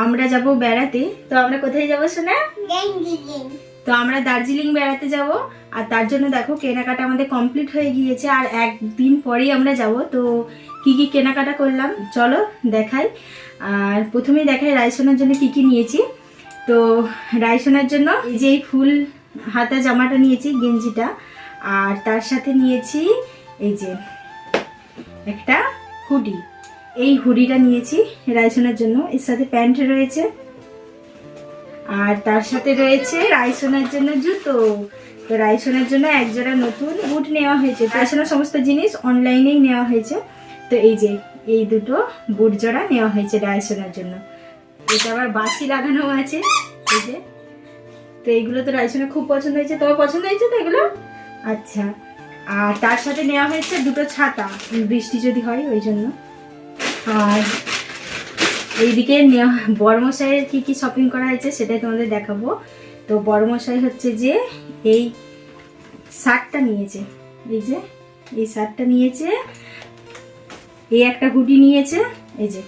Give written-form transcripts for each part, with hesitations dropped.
আমরা যাব বেড়াতে। তো আমরা কোথায় যাব সোনা? তো আমরা দার্জিলিং বেড়াতে যাব। আর তার জন্য দেখো কেনাকাটা আমাদের কমপ্লিট হয়ে গিয়েছে, আর একদিন পরেই আমরা যাব। তো কি কি কেনাকাটা করলাম চলো দেখাই। আর প্রথমেই দেখাই রাইসোনার জন্য কি কি নিয়েছি। তো রাইসোনার জন্য এই যে ফুল হাতা জামাটা নিয়েছি, গেঞ্জিটা। আর তার সাথে নিয়েছি এই যে একটা হুডি, এই হুডিটা নিয়েছি রাইসোনার জন্য। এর সাথে প্যান্ট রয়েছে, আর তার সাথে রয়েছে রাইসোনার জন্য জুতো। তো রাইসোনার জন্য একজোড়া নতুন বুট নেওয়া হয়েছে। রাইসোনার সমস্ত জিনিস অনলাইনেই নেওয়া হয়েছে। তো এই যে এই দুটো বুট জোড়া নেওয়া হয়েছে রাইসোনার জন্য। এটা আবার বাসি লাগানো আছে এই যে। তো এইগুলো তো রাইসোনার খুব পছন্দ হয়েছে। তোমার পছন্দ হয়েছে তো এগুলো? আচ্ছা। আর তার সাথে নেওয়া হয়েছে দুটো ছাতা, বৃষ্টি যদি হয় ওই জন্য। আর এইদিকে বড়মশাইয়ের কি কি শপিং করা হয়েছে সেটাই তোমাদের দেখাবো। তো বড়মশাই হচ্ছে যে এই শার্টটা নিয়েছে, এই যে এই শার্টটা নিয়েছে, এই একটা হুডি নিয়েছে, এই যে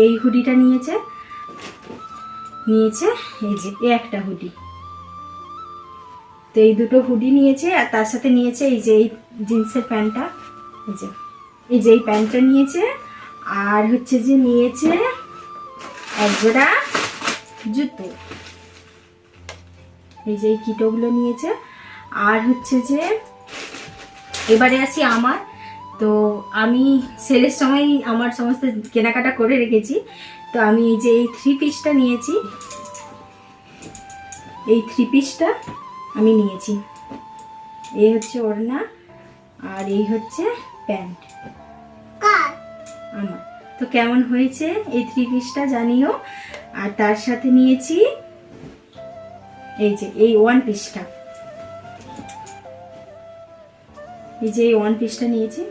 এই হুডিটা নিয়েছে এই যে এই একটা হুডি। তো এই দুটো হুডি নিয়েছে। আর তার সাথে নিয়েছে এই যে এই জিন্সের প্যান্টটা, এই যে এই প্যান্টটা নিয়েছে। আর হচ্ছে যে নিয়েছে একজোড়া জুতো, এই যে এই কিটোগুলো নিয়েছে। আর হচ্ছে যে এবারে আসি আমার। তো আমি সেলের সময় আমার সমস্ত কেনাকাটা করে রেখেছি। তো আমি এই যে এই থ্রি পিসটা নিয়েছি, এই থ্রি পিসটা আমি নিয়েছি। এই হচ্ছে ওড়না, আর এই হচ্ছে প্যান্ট আমার। তো কেমন হয়েছে এই থ্রি পিসটা জানিও। আর তার সাথে নিয়েছি এই যে এই ওয়ান পিসটা, এই যে এই ওয়ান পিসটা নিয়েছি।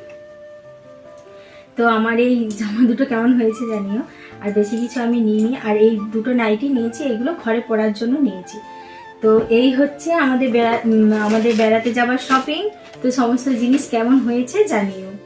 তো আমার এই জামা দুটো কেমন হয়েছে জানিও। আর বেশি কিছু আমি নিইনি। আর এই দুটো নাইটি নিয়েছি, এগুলো ঘরে পরার জন্য নিয়েছি। তো এই হচ্ছে আমাদের বেড়াতে যাবার শপিং। তো সমস্ত জিনিস কেমন হয়েছে জানিও।